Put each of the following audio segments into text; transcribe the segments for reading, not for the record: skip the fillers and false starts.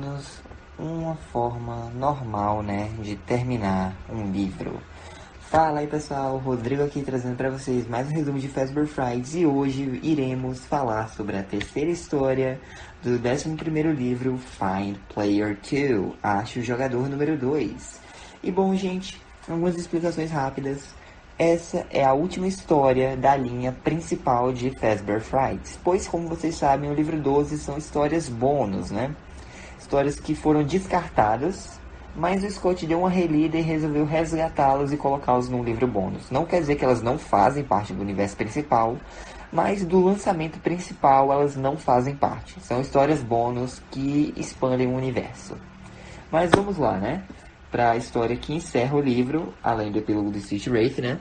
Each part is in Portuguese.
menos uma forma normal, né, de terminar um livro. Fala aí pessoal, Rodrigo aqui trazendo para vocês mais um resumo de Fazbear Friends e hoje iremos falar sobre a terceira história do 11º livro, Find Player 2, Ache o Jogador número 2. E bom gente, algumas explicações rápidas. Essa é a última história da linha principal de Fazbear Friends, pois como vocês sabem, o livro 12 são histórias bônus, né? Histórias que foram descartadas, mas o Scott deu uma relida e resolveu resgatá-las e colocá-las num livro bônus. Não quer dizer que elas não fazem parte do universo principal, mas do lançamento principal elas não fazem parte. São histórias bônus que expandem o universo. Mas vamos lá, né? Para a história que encerra o livro, além do epílogo do Stitch Wraith, né?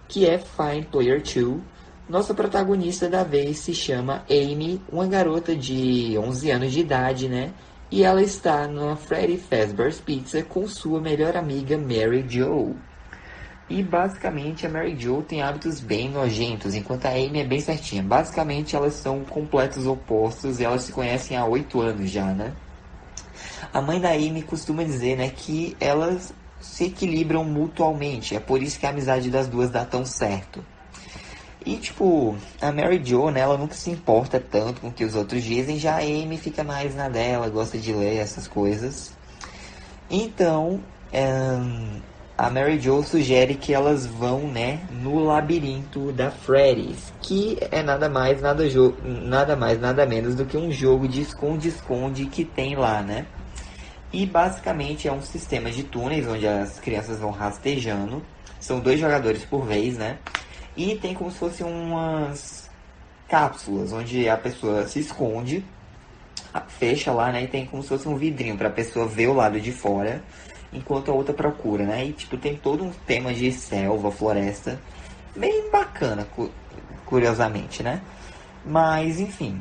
Que é Find Player 2. Nossa protagonista da vez se chama Amy, uma garota de 11 anos de idade, né? E ela está numa Freddy Fazbear's Pizza com sua melhor amiga Mary Jo. E basicamente a Mary Jo tem hábitos bem nojentos, enquanto a Amy é bem certinha. Basicamente elas são completos opostos e elas se conhecem há 8 anos já, né? A mãe da Amy costuma dizer, né, que elas se equilibram mutualmente. É por isso que a amizade das duas dá tão certo. E, tipo, a Mary Jo, né, ela nunca se importa tanto com o que os outros dizem. Já a Amy fica mais na dela, gosta de ler essas coisas. Então, a Mary Jo sugere que elas vão, né, no labirinto da Freddy's, que é nada mais, nada menos do que um jogo de esconde-esconde que tem lá, né? E basicamente é um sistema de túneis onde as crianças vão rastejando. São 2 jogadores por vez, né? E tem como se fossem umas cápsulas onde a pessoa se esconde, fecha lá, né? E tem como se fosse um vidrinho para a pessoa ver o lado de fora, enquanto a outra procura, né? E tipo, tem todo um tema de selva, floresta, bem bacana, curiosamente, né? Mas enfim,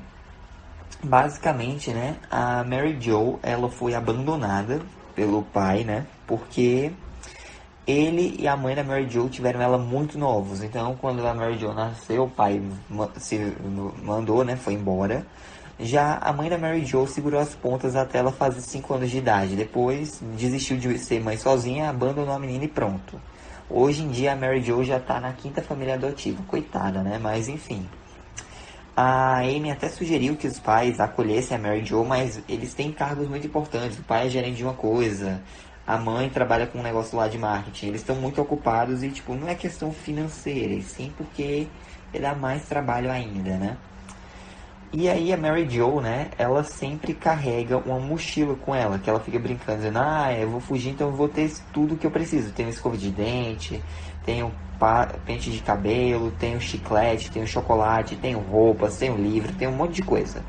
basicamente, né, a Mary Jo, ela foi abandonada pelo pai, né, porque ele e a mãe da Mary Jo tiveram ela muito novos. Então, quando a Mary Jo nasceu, o pai se mandou, né, foi embora. Já a mãe da Mary Jo segurou as pontas até ela fazer 5 anos de idade. Depois, desistiu de ser mãe sozinha, abandonou a menina e pronto. Hoje em dia, a Mary Jo já tá na 5ª família adotiva. Coitada, né, mas enfim. A Amy até sugeriu que os pais acolhessem a Mary Jo, mas eles têm cargos muito importantes. O pai é gerente de uma coisa, a mãe trabalha com um negócio lá de marketing. Eles estão muito ocupados e, tipo, não é questão financeira, e sim porque ele dá mais trabalho ainda, né? E aí a Mary Jo, né, ela sempre carrega uma mochila com ela, que ela fica brincando, dizendo, eu vou fugir, então eu vou ter tudo que eu preciso. Tenho escova de dente, tenho pente de cabelo, tenho chiclete, tenho chocolate, tenho roupas, tenho livro, tenho um monte de coisa.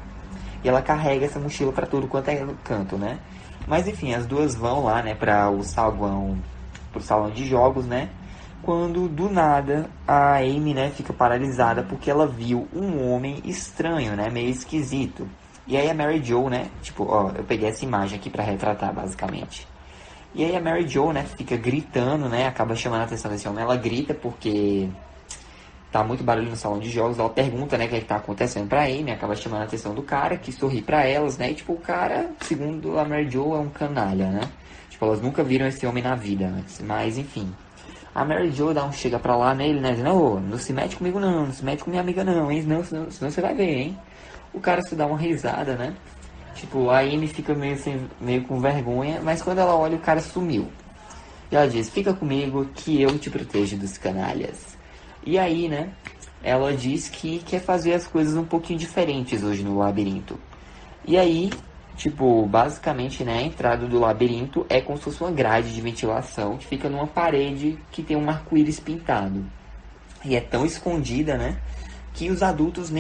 E ela carrega essa mochila para tudo quanto é canto, né? Mas enfim, as duas vão lá, né, para o salão, pro salão de jogos, né? Quando do nada a Amy, né, fica paralisada porque ela viu um homem estranho, né, meio esquisito. E aí a Mary Jo, né, tipo, ó, eu peguei essa imagem aqui para retratar basicamente. E aí a Mary Jo, né, fica gritando, né, acaba chamando a atenção desse homem. Ela grita porque tá muito barulho no salão de jogos. Ela pergunta, né, o que é que tá acontecendo pra Amy, acaba chamando a atenção do cara, que sorri pra elas, né, e tipo, o cara, segundo a Mary Jo, é um canalha, né. Tipo, elas nunca viram esse homem na vida antes, mas enfim. A Mary Jo dá um chega pra lá nele, né, dizendo, não se mete comigo não se mete com minha amiga não, hein, senão você vai ver, hein. O cara se dá uma risada, né. Tipo, a Amy fica meio com vergonha, mas quando ela olha, o cara sumiu. E ela diz, fica comigo que eu te protejo dos canalhas. E aí, né, ela diz que quer fazer as coisas um pouquinho diferentes hoje no labirinto. E aí, tipo, basicamente, né, a entrada do labirinto é como se fosse uma grade de ventilação que fica numa parede que tem um arco-íris pintado. E é tão escondida, né, que os adultos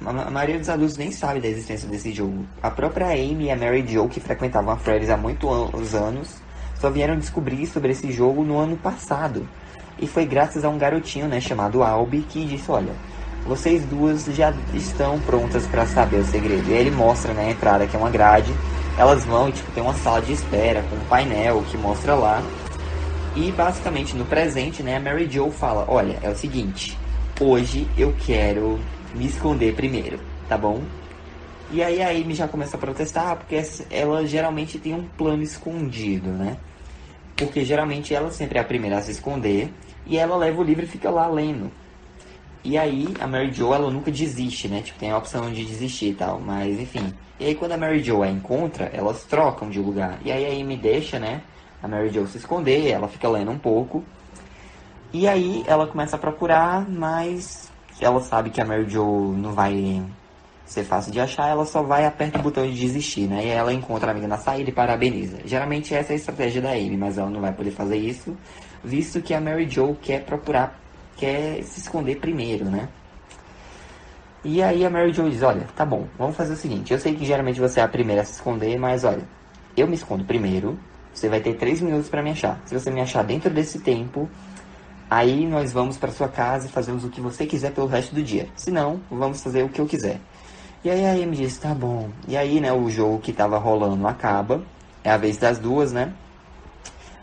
a maioria dos adultos nem sabe da existência desse jogo. A própria Amy e a Mary Jo, que frequentavam a Freddy's há muitos anos, só vieram descobrir sobre esse jogo no ano passado. E foi graças a um garotinho, né, chamado Albi, que disse, olha, vocês duas já estão prontas para saber o segredo. E aí ele mostra, né, a entrada, que é uma grade. Elas vão e, tipo, tem uma sala de espera com um painel que mostra lá. E basicamente no presente, né, a Mary Jo fala, olha, é o seguinte, hoje eu quero me esconder primeiro, tá bom? E aí a Amy já começa a protestar, porque ela geralmente tem um plano escondido, né? Porque geralmente ela sempre é a primeira a se esconder, e ela leva o livro e fica lá lendo. E aí a Mary Jo, ela nunca desiste, né? Tipo, tem a opção de desistir e tal, mas enfim. E aí quando a Mary Jo a encontra, elas trocam de lugar. E aí a Amy deixa, né, a Mary Jo se esconder, ela fica lendo um pouco. E aí ela começa a procurar, mas ela sabe que a Mary Jo não vai ser fácil de achar, ela só vai e aperta o botão de desistir, né? E aí ela encontra a amiga na saída e parabeniza. Geralmente essa é a estratégia da Amy, mas ela não vai poder fazer isso, visto que a Mary Jo quer procurar, quer se esconder primeiro, né? E aí a Mary Jo diz, olha, tá bom, vamos fazer o seguinte, eu sei que geralmente você é a primeira a se esconder, mas olha, eu me escondo primeiro, você vai ter 3 minutos pra me achar. Se você me achar dentro desse tempo, aí nós vamos pra sua casa e fazemos o que você quiser pelo resto do dia. Se não, vamos fazer o que eu quiser. E aí a Amy diz, tá bom. E aí, né, o jogo que tava rolando acaba. É a vez das duas, né?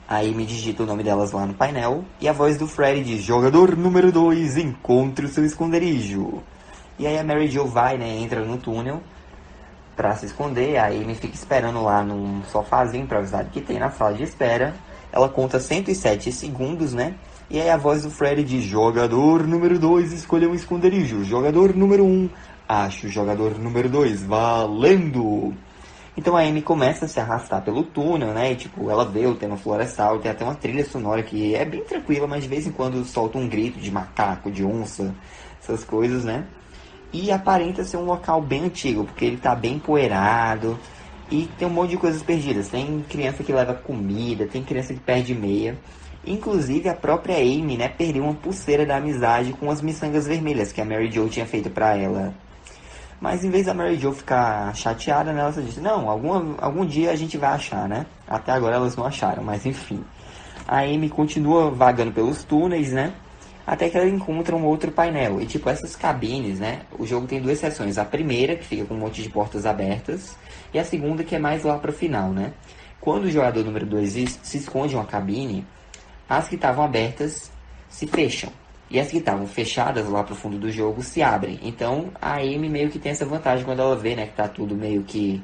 A Amy digita o nome delas lá no painel. E a voz do Freddy diz, jogador número 2, encontre o seu esconderijo. E aí a Mary Jo vai, né, entra no túnel pra se esconder. A Amy fica esperando lá num sofazinho improvisado que tem na sala de espera. Ela conta 107 segundos, né? E aí a voz do Freddy diz, jogador número 2 escolheu um esconderijo. Jogador número 1, acho o jogador número 2, valendo! Então a Amy começa a se arrastar pelo túnel, né? E tipo, ela vê o tema florestal, tem até uma trilha sonora que é bem tranquila, mas de vez em quando solta um grito de macaco, de onça, essas coisas, né? E aparenta ser um local bem antigo, porque ele tá bem empoeirado e tem um monte de coisas perdidas. Tem criança que leva comida, tem criança que perde meia. Inclusive a própria Amy, né, perdeu uma pulseira da amizade com as miçangas vermelhas que a Mary Jo tinha feito pra ela. Mas em vez da Mary Jo ficar chateada, né, ela só disse, não, algum dia a gente vai achar, né? Até agora elas não acharam, mas enfim. A Amy continua vagando pelos túneis, né? Até que ela encontra um outro painel. E tipo, essas cabines, né? O jogo tem duas seções. A primeira, que fica com um monte de portas abertas. E a segunda, que é mais lá pro final, né? Quando o jogador número 2 se esconde em uma cabine, as que estavam abertas se fecham. E as que estavam fechadas lá pro fundo do jogo se abrem. Então a Amy meio que tem essa vantagem quando ela vê, né, que tá tudo meio que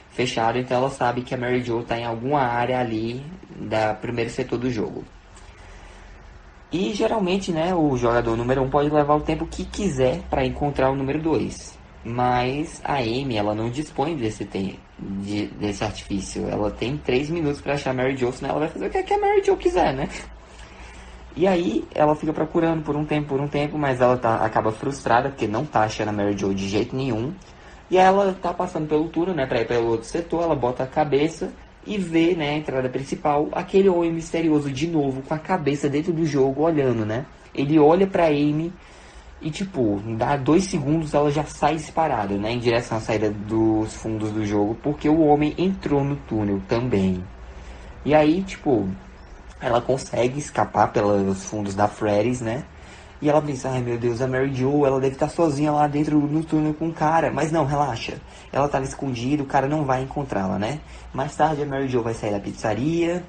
fechado. Então ela sabe que a Mary Jo tá em alguma área ali da primeiro setor do jogo. E geralmente, né, o jogador número 1 pode levar o tempo que quiser para encontrar o número 2. Mas a Amy, ela não dispõe desse artifício. Ela tem 3 minutos para achar a Mary Jo, senão ela vai fazer o que a Mary Jo quiser, né? E aí ela fica procurando por um tempo, mas ela acaba frustrada porque não tá achando a Mary Jo de jeito nenhum. E aí ela tá passando pelo túnel, né, pra ir pelo outro setor, ela bota a cabeça e vê, né, a entrada principal, aquele homem misterioso de novo, com a cabeça dentro do jogo, olhando, né. Ele olha pra Amy e, tipo, dá 2 segundos ela já sai disparada, né, em direção à saída dos fundos do jogo, porque o homem entrou no túnel também. E aí, tipo, ela consegue escapar pelos fundos da Freddy's, né? E ela pensa, ai meu Deus, a Mary Jo, ela deve estar sozinha lá dentro no túnel com o cara. Mas não, relaxa. Ela estava escondida, o cara não vai encontrá-la, né? Mais tarde a Mary Jo vai sair da pizzaria.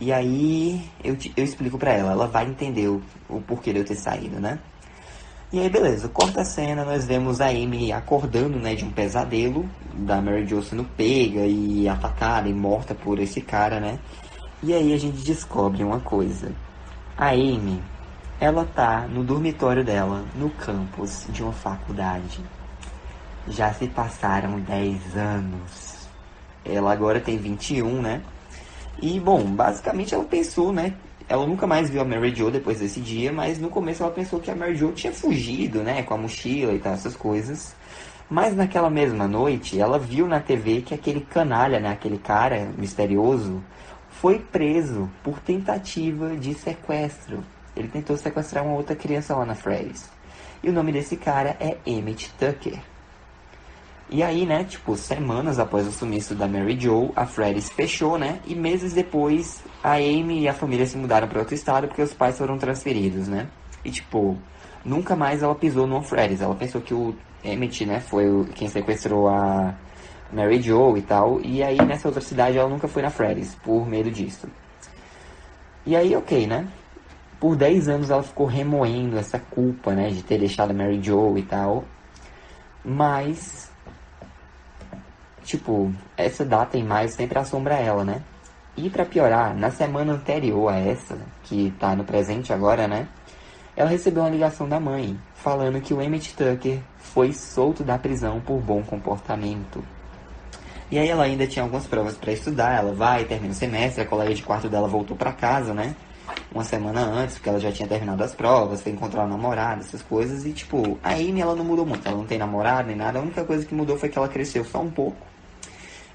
E aí eu explico pra ela, ela vai entender o porquê de eu ter saído, né? E aí beleza, corta a cena, nós vemos a Amy acordando, né, de um pesadelo, da Mary Jo sendo pega e atacada e morta por esse cara, né? E aí a gente descobre uma coisa. A Amy, ela tá no dormitório dela, no campus de uma faculdade. Já se passaram 10 anos. Ela agora tem 21, né? E, bom, basicamente ela pensou, né? Ela nunca mais viu a Mary Jo depois desse dia, mas no começo ela pensou que a Mary Jo tinha fugido, né? Com a mochila e tal, essas coisas. Mas naquela mesma noite, ela viu na TV que aquele canalha, né? Aquele cara misterioso foi preso por tentativa de sequestro. Ele tentou sequestrar uma outra criança lá na Freddy's. E o nome desse cara é Emmett Tucker. E aí, né, tipo, semanas após o sumiço da Mary Jo, a Freddy's fechou, né? E meses depois, a Amy e a família se mudaram para outro estado porque os pais foram transferidos, né? E, tipo, nunca mais ela pisou no Freddy's. Ela pensou que o Emmett, né, foi quem sequestrou a Mary Jo e tal. E aí, nessa outra cidade, ela nunca foi na Freddy's, por medo disso. E aí, ok, né? Por 10 anos ela ficou remoendo essa culpa, né, de ter deixado a Mary Jo e tal. Mas tipo, essa data em maio sempre assombra ela, né? E pra piorar, na semana anterior a essa, que tá no presente agora, né? Ela recebeu uma ligação da mãe, falando que o Emmett Tucker foi solto da prisão por bom comportamento. E aí ela ainda tinha algumas provas para estudar, ela vai, termina o semestre, a colega de quarto dela voltou para casa, né? Uma semana antes, porque ela já tinha terminado as provas, foi encontrar o namorado, essas coisas, e tipo, a Amy ela não mudou muito, ela não tem namorado nem nada, a única coisa que mudou foi que ela cresceu só um pouco,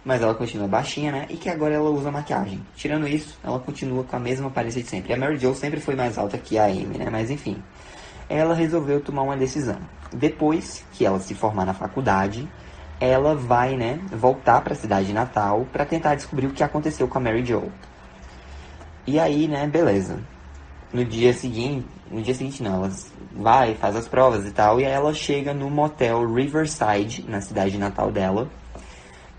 mas ela continua baixinha, né? E que agora ela usa maquiagem. Tirando isso, ela continua com a mesma aparência de sempre. A Mary Jo sempre foi mais alta que a Amy, né? Mas enfim, ela resolveu tomar uma decisão. Depois que ela se formar na faculdade, ela vai, né, voltar para a cidade natal para tentar descobrir o que aconteceu com a Mary Jo. E aí, né, beleza. No dia seguinte não, ela vai, faz as provas e tal, e aí ela chega no motel Riverside, na cidade natal dela,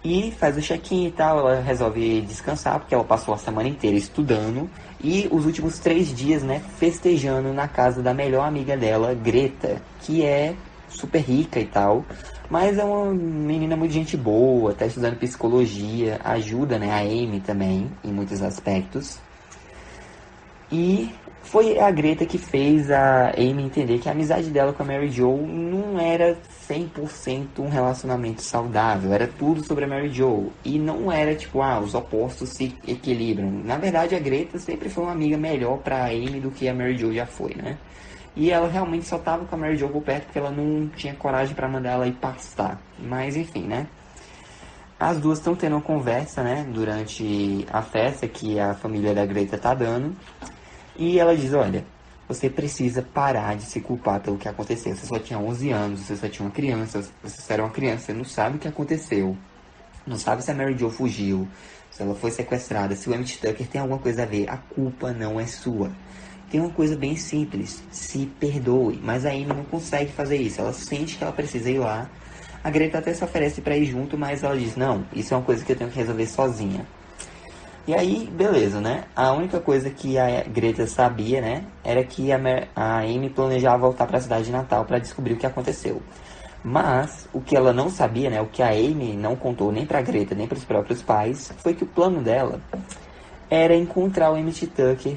e faz o check-in e tal, ela resolve descansar, porque ela passou a semana inteira estudando, e os últimos 3 dias, né, festejando na casa da melhor amiga dela, Greta, que é super rica e tal, mas é uma menina muito gente boa, tá estudando psicologia, ajuda, né, a Amy também, em muitos aspectos. E foi a Greta que fez a Amy entender que a amizade dela com a Mary Jo não era 100% um relacionamento saudável, era tudo sobre a Mary Jo. E não era tipo, os opostos se equilibram. Na verdade, a Greta sempre foi uma amiga melhor pra Amy do que a Mary Jo já foi, né? E ela realmente só tava com a Mary Jo por perto porque ela não tinha coragem pra mandar ela ir pastar. Mas enfim, né? As duas estão tendo uma conversa, né, durante a festa que a família da Greta tá dando. E ela diz, olha, você precisa parar de se culpar pelo que aconteceu. Você só tinha 11 anos, você só tinha uma criança, você era uma criança, você não sabe o que aconteceu. Não sabe se a Mary Jo fugiu, se ela foi sequestrada, se o Emmett Tucker tem alguma coisa a ver. A culpa não é sua. Tem uma coisa bem simples, se perdoe. Mas a Amy não consegue fazer isso, ela sente que ela precisa ir lá. A Greta até se oferece para ir junto, mas ela diz, não, isso é uma coisa que eu tenho que resolver sozinha. E aí, beleza, né? A única coisa que a Greta sabia, né, era que a Amy planejava voltar para a cidade de Natal para descobrir o que aconteceu. Mas o que ela não sabia, né, o que a Amy não contou nem para Greta nem para os próprios pais, foi que o plano dela era encontrar o Emmett Tucker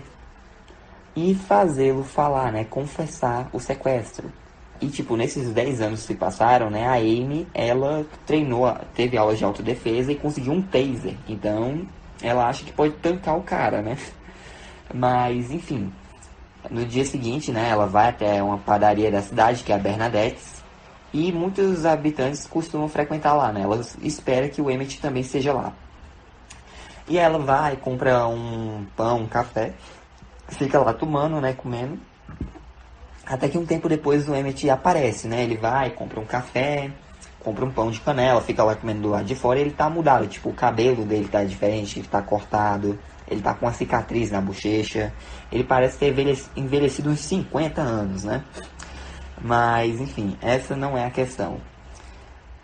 e fazê-lo falar, né, confessar o sequestro. E tipo, nesses 10 anos que se passaram, né, a Amy, ela treinou, teve aulas de autodefesa e conseguiu um taser. Então, ela acha que pode tancar o cara, né? Mas, enfim, no dia seguinte, né, ela vai até uma padaria da cidade, que é a Bernadette's, e muitos habitantes costumam frequentar lá, né? Ela espera que o Emmett também esteja lá. E ela vai, compra um pão, um café, fica lá tomando, né, comendo. Até que um tempo depois o Emmett aparece, né? Ele vai, compra um café, compra um pão de canela, fica lá comendo do lado de fora e ele tá mudado. Tipo, o cabelo dele tá diferente, ele tá cortado, ele tá com uma cicatriz na bochecha. Ele parece ter envelhecido uns 50 anos, né? Mas, enfim, essa não é a questão.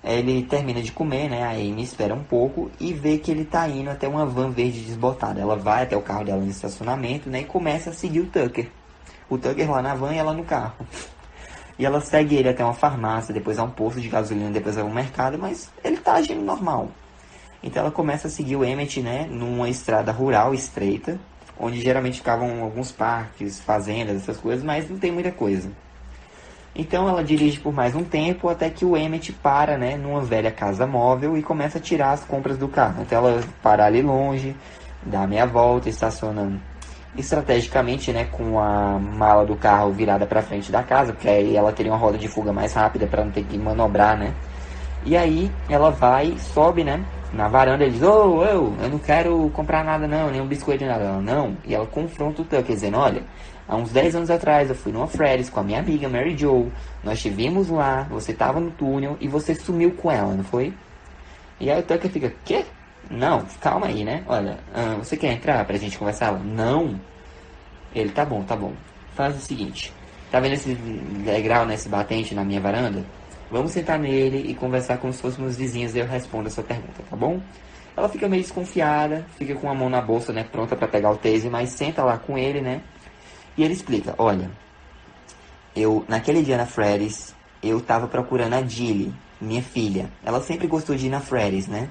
Ele termina de comer, né? A Amy espera um pouco e vê que ele tá indo até uma van verde desbotada. Ela vai até o carro dela no estacionamento, né? E começa a seguir o Tucker. O Tucker lá na van e ela no carro. E ela segue ele até uma farmácia, depois a um posto de gasolina, depois a um mercado, mas ele tá agindo normal. Então ela começa a seguir o Emmett, né, numa estrada rural estreita, onde geralmente ficavam alguns parques, fazendas, essas coisas, mas não tem muita coisa. Então ela dirige por mais um tempo até que o Emmett para, né, numa velha casa móvel e começa a tirar as compras do carro. Então ela para ali longe, dá a meia volta, estaciona estrategicamente, né, com a mala do carro virada para frente da casa, porque aí ela teria uma roda de fuga mais rápida para não ter que manobrar, né? E aí ela vai, sobe, né, na varanda e diz: eu não quero comprar nada não, nem um biscoito, nada. Ela, não. E ela confronta o Tucker, dizendo: olha, há uns 10 anos atrás eu fui numa Freddy's com a minha amiga Mary Jo, nós te vimos lá, você tava no túnel e você sumiu com ela, não foi? E aí o Tucker fica: quê? Não, calma aí, né? Olha, você quer entrar pra gente conversar? Ela, não. Ele, tá bom, tá bom. Faz o seguinte, tá vendo esse degrau, né, esse batente na minha varanda? Vamos sentar nele e conversar como se fôssemos vizinhos e eu respondo a sua pergunta, tá bom? Ela fica meio desconfiada, fica com a mão na bolsa, né, pronta pra pegar o taser, mas senta lá com ele, né? E ele explica: olha, naquele dia na Freddy's, eu tava procurando a Jilly. minha filha. Ela sempre gostou de ir na Freddy's, né?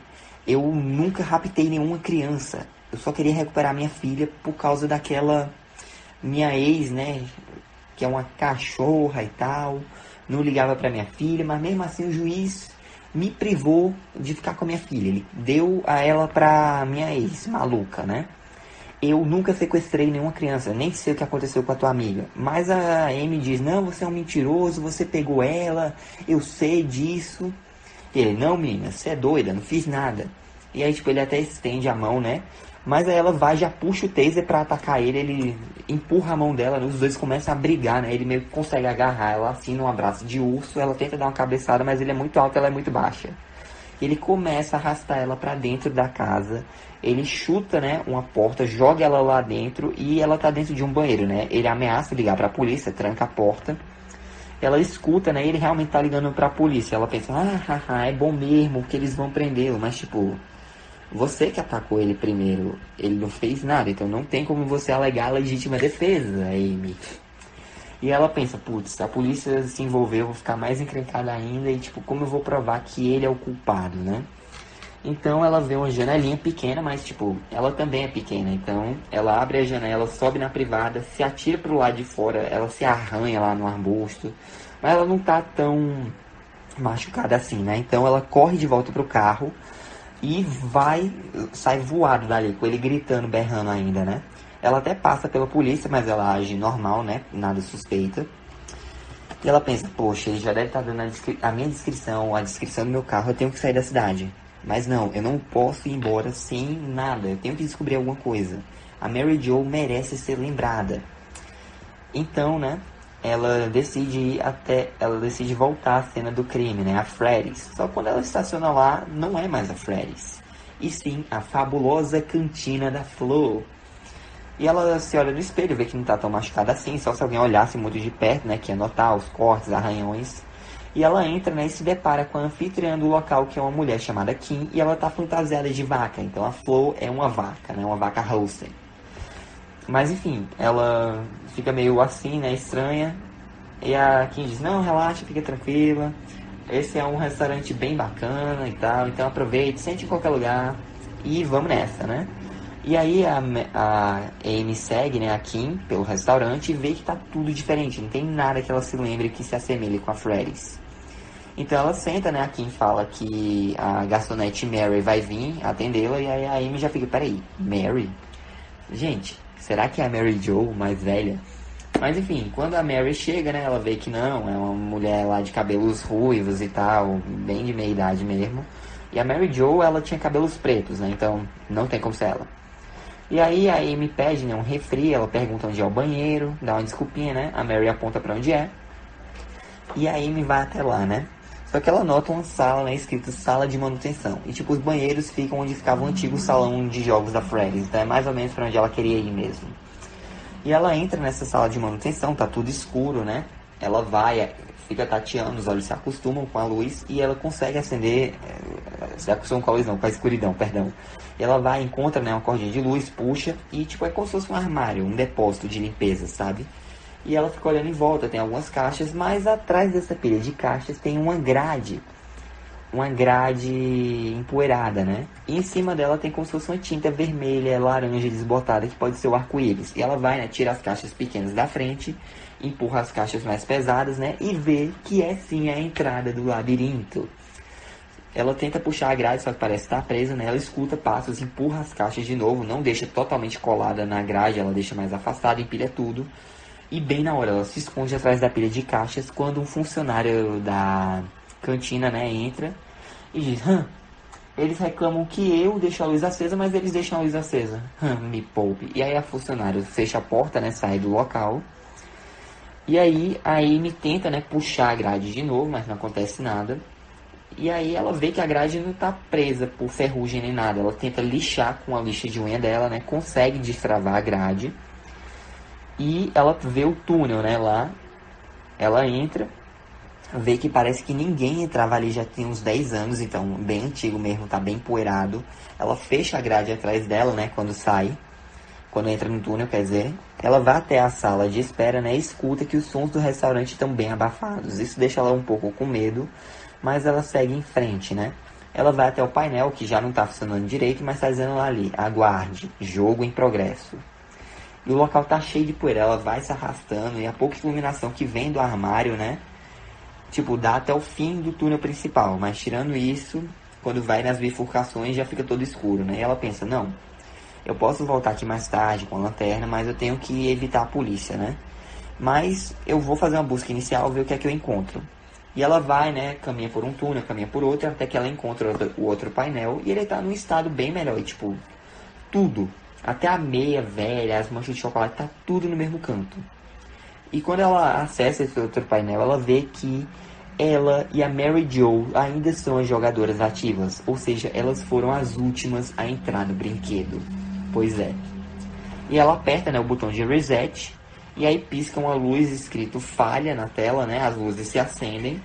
Eu nunca raptei nenhuma criança. Eu só queria recuperar minha filha por causa daquela minha ex, né? Que é uma cachorra e tal. Não ligava pra minha filha, mas mesmo assim o juiz me privou de ficar com a minha filha. Ele deu a ela pra minha ex, maluca, né? Eu nunca sequestrei nenhuma criança, nem sei o que aconteceu com a tua amiga. Mas a Amy diz, não, você é um mentiroso, você pegou ela, eu sei disso. E ele, não menina, você é doida, não fiz nada. E aí, tipo, ele até estende a mão, né? Mas aí ela vai, já puxa o taser pra atacar ele, ele empurra a mão dela, os dois começam a brigar, né? Ele meio que consegue agarrar ela assim num abraço de urso, ela tenta dar uma cabeçada, mas ele é muito alto, ela é muito baixa. Ele começa a arrastar ela pra dentro da casa, ele chuta, né, uma porta, joga ela lá dentro e ela tá dentro de um banheiro, né? Ele ameaça ligar pra polícia, tranca a porta. Ela escuta, né? Ele realmente tá ligando pra polícia. Ela pensa, é bom mesmo que eles vão prendê-lo. Mas, tipo, você que atacou ele primeiro, ele não fez nada. Então não tem como você alegar legítima defesa, Amy. E ela pensa, putz, a polícia se envolveu, eu vou ficar mais encrencada ainda. E, tipo, como eu vou provar que ele é o culpado, né? Então ela vê uma janelinha pequena, mas tipo, ela também é pequena. Então ela abre a janela, sobe na privada, se atira pro lado de fora, ela se arranha lá no arbusto. Mas ela não tá tão machucada assim, né? Então ela corre de volta pro carro e sai voado dali, com ele gritando, berrando ainda, né? Ela até passa pela polícia, mas ela age normal, né? Nada suspeita. E ela pensa, poxa, ele já deve estar dando a minha descrição, a descrição do meu carro, eu tenho que sair da cidade. Mas não, eu não posso ir embora sem nada, eu tenho que descobrir alguma coisa. A Mary Jo merece ser lembrada. Então, né, ela decide voltar à cena do crime, né, a Freddy's. Só que quando ela estaciona lá, não é mais a Freddy's, e sim a fabulosa cantina da Flo. E ela se olha no espelho, vê que não tá tão machucada assim, só se alguém olhasse muito de perto, né, que ia notar os cortes, arranhões. E ela entra, né, e se depara com a anfitriã do local, que é uma mulher chamada Kim, e ela tá fantasiada de vaca. Então a Flo é uma vaca, né, uma vaca Holstein. Mas enfim, ela fica meio assim, né, estranha. E a Kim diz, não, relaxa, fica tranquila. Esse é um restaurante bem bacana e tal, então aproveite, sente em qualquer lugar e vamos nessa, né? E aí a Amy segue, né, a Kim pelo restaurante e vê que tá tudo diferente. Não tem nada que ela se lembre que se assemelhe com a Freddy's. Então ela senta, né, a Kim fala que a garçonete Mary vai vir atendê-la. E aí a Amy já fica, peraí, Mary? Gente, será que é a Mary Jo mais velha? Mas enfim, quando a Mary chega, né, ela vê que não, é uma mulher lá de cabelos ruivos e tal, bem de meia idade mesmo. E a Mary Jo, ela tinha cabelos pretos, né, então não tem como ser ela. E aí a Amy pede, né, um refri, ela pergunta onde é o banheiro, dá uma desculpinha, né? A Mary aponta pra onde é. E a Amy vai até lá, né? Só que ela nota uma sala, né, escrito sala de manutenção. E tipo, os banheiros ficam onde ficava o antigo salão de jogos da Freddy's. Então é mais ou menos pra onde ela queria ir mesmo. E ela entra nessa sala de manutenção, tá tudo escuro, né? Ela vai, fica tateando, os olhos se acostumam com a luz e ela consegue acender, se acostuma com a luz não, com a escuridão, perdão. E ela vai, encontra, né, uma cordinha de luz, puxa e tipo é como se fosse um armário, um depósito de limpeza, sabe? E ela fica olhando em volta, tem algumas caixas, mas atrás dessa pilha de caixas tem uma grade empoeirada, né? E em cima dela tem como se fosse uma tinta vermelha, laranja desbotada, que pode ser o arco-íris. E ela vai, né, tira as caixas pequenas da frente, empurra as caixas mais pesadas, né, e vê que é sim a entrada do labirinto. Ela tenta puxar a grade, só que parece estar presa, né? Ela escuta passos, empurra as caixas de novo, não deixa totalmente colada na grade, ela deixa mais afastada, empilha tudo. E bem na hora, ela se esconde atrás da pilha de caixas quando um funcionário da cantina, né, entra e diz, eles reclamam que eu deixo a luz acesa, mas eles deixam a luz acesa. Me poupe. E aí a funcionária fecha a porta, né, sai do local. E aí a Amy tenta, né, puxar a grade de novo, mas não acontece nada. E aí ela vê que a grade não tá presa por ferrugem nem nada. Ela tenta lixar com a lixa de unha dela, né, consegue destravar a grade. E ela vê o túnel, né, lá. Ela entra, vê que parece que ninguém entrava ali já tem uns 10 anos, então bem antigo mesmo, tá bem empoeirado. Ela fecha a grade atrás dela, né, quando entra no túnel, quer dizer. Ela vai até a sala de espera, né, e escuta que os sons do restaurante estão bem abafados. Isso deixa ela um pouco com medo, mas ela segue em frente, né? Ela vai até o painel, que já não tá funcionando direito, mas tá dizendo lá ali, aguarde, jogo em progresso. E o local tá cheio de poeira, ela vai se arrastando, e a pouca iluminação que vem do armário, né? Tipo, dá até o fim do túnel principal, mas tirando isso, quando vai nas bifurcações já fica todo escuro, né? E ela pensa, não, eu posso voltar aqui mais tarde com a lanterna, mas eu tenho que evitar a polícia, né? Mas eu vou fazer uma busca inicial, ver o que é que eu encontro. E ela vai, né, caminha por um túnel, caminha por outro, até que ela encontra o outro painel, e ele tá num estado bem melhor, e, tipo, tudo, até a meia velha, as manchas de chocolate, tá tudo no mesmo canto. E quando ela acessa esse outro painel, ela vê que ela e a Mary Jo ainda são as jogadoras ativas, ou seja, elas foram as últimas a entrar no brinquedo. Pois é. E ela aperta, né, o botão de reset, e aí pisca uma luz escrito falha na tela, né, as luzes se acendem,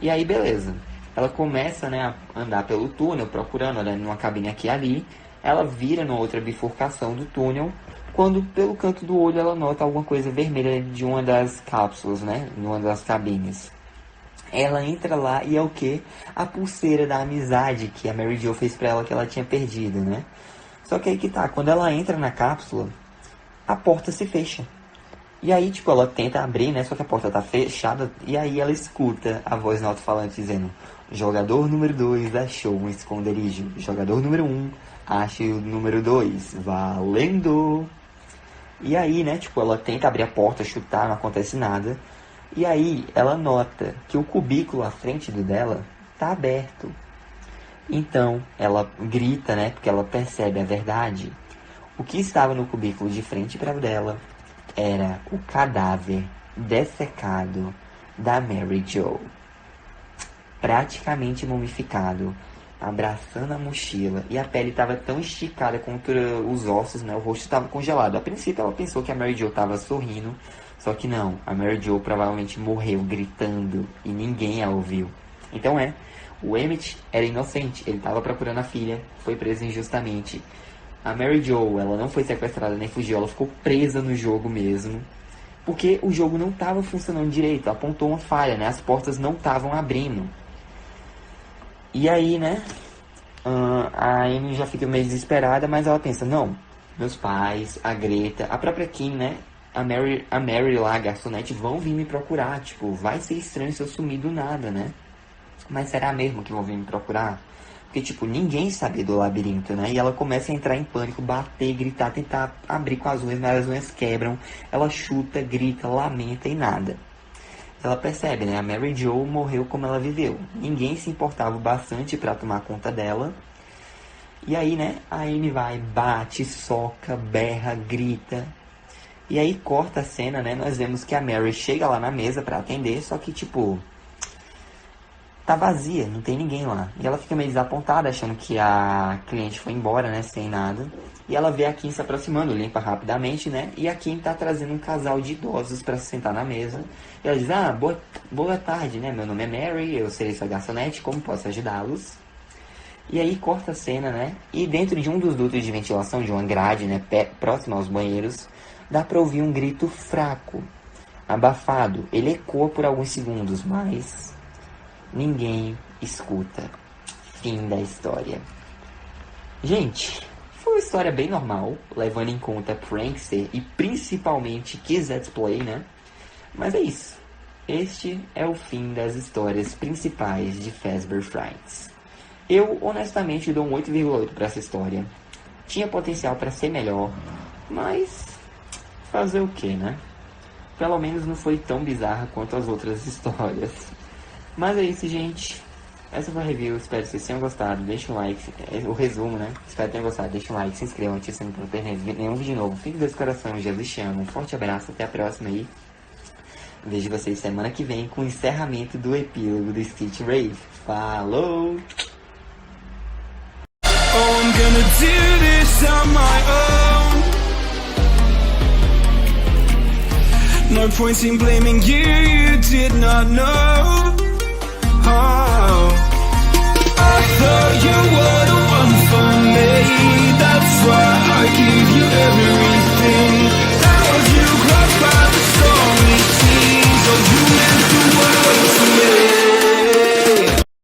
e aí beleza. Ela começa, né, a andar pelo túnel, procurando, olhando numa cabine aqui e ali, ela vira numa outra bifurcação do túnel, quando pelo canto do olho ela nota alguma coisa vermelha de uma das cápsulas, né, numa das cabines. Ela entra lá e é o que? A pulseira da amizade que a Mary Jo fez pra ela que ela tinha perdido, né? Só que aí que tá, quando ela entra na cápsula, a porta se fecha. E aí, tipo, ela tenta abrir, né? Só que a porta tá fechada. E aí ela escuta a voz no alto-falante dizendo: jogador número 2 achou um esconderijo. Jogador número 1 acha o número 2. Valendo! E aí, né? Tipo, ela tenta abrir a porta, chutar, não acontece nada. E aí ela nota que o cubículo à frente do dela tá aberto. Então ela grita, né? Porque ela percebe a verdade. O que estava no cubículo de frente para dela era o cadáver dessecado da Mary Jo, praticamente mumificado, abraçando a mochila, e a pele estava tão esticada contra os ossos, né? O rosto estava congelado. A princípio ela pensou que a Mary Jo estava sorrindo, só que não, a Mary Jo provavelmente morreu gritando e ninguém a ouviu. Então o Emmett era inocente, ele estava procurando a filha, foi preso injustamente. A Mary Jo, ela não foi sequestrada nem fugiu, ela ficou presa no jogo mesmo, porque o jogo não estava funcionando direito, apontou uma falha, né? As portas não estavam abrindo. E aí, né, a Amy já fica meio desesperada, mas ela pensa, não, meus pais, a Greta, a própria Kim, né, a Mary lá, a garçonete, vão vir me procurar, tipo, vai ser estranho se eu sumir do nada, né? Mas será mesmo que vão vir me procurar? Porque, tipo, ninguém sabe do labirinto, né? E ela começa a entrar em pânico, bater, gritar, tentar abrir com as unhas, mas as unhas quebram. Ela chuta, grita, lamenta e nada. Ela percebe, né? A Mary Jo morreu como ela viveu. Ninguém se importava bastante pra tomar conta dela. E aí, né? A Amy vai, bate, soca, berra, grita. E aí corta a cena, né? Nós vemos que a Mary chega lá na mesa pra atender, só que, tipo, tá vazia, não tem ninguém lá. E ela fica meio desapontada, achando que a cliente foi embora, né, sem nada. E ela vê a Kim se aproximando, limpa rapidamente, né? E a Kim tá trazendo um casal de idosos pra se sentar na mesa. E ela diz, boa tarde, né? Meu nome é Mary, eu serei sua garçonete, como posso ajudá-los? E aí corta a cena, né? E dentro de um dos dutos de ventilação, de uma grade, né, próximo aos banheiros, dá pra ouvir um grito fraco, abafado. Ele ecoa por alguns segundos, mas ninguém escuta. Fim da história. Gente, foi uma história bem normal, levando em conta Prankster e principalmente Kids Let's Play, né? Mas é isso. Este é o fim das histórias principais de Fazbear Frights. Eu, honestamente, dou um 8,8 para essa história. Tinha potencial para ser melhor, mas fazer o que, né? Pelo menos não foi tão bizarra quanto as outras histórias. Mas é isso, gente. Essa foi a review. Espero que vocês tenham gostado. Deixa um like. O resumo, né? Espero que tenham gostado. Deixa um like, se inscrevam, ativem o sininho para não perder nenhum vídeo novo. Fique Deus coração. Jesus te ama. Um forte abraço. Até a próxima aí. Vejo vocês semana que vem com o encerramento do epílogo do Stitch Rave. Falou! Oh, I'm gonna do this on my own. No point in blaming you, you did not know. Oh, I thought you were the one for me, that's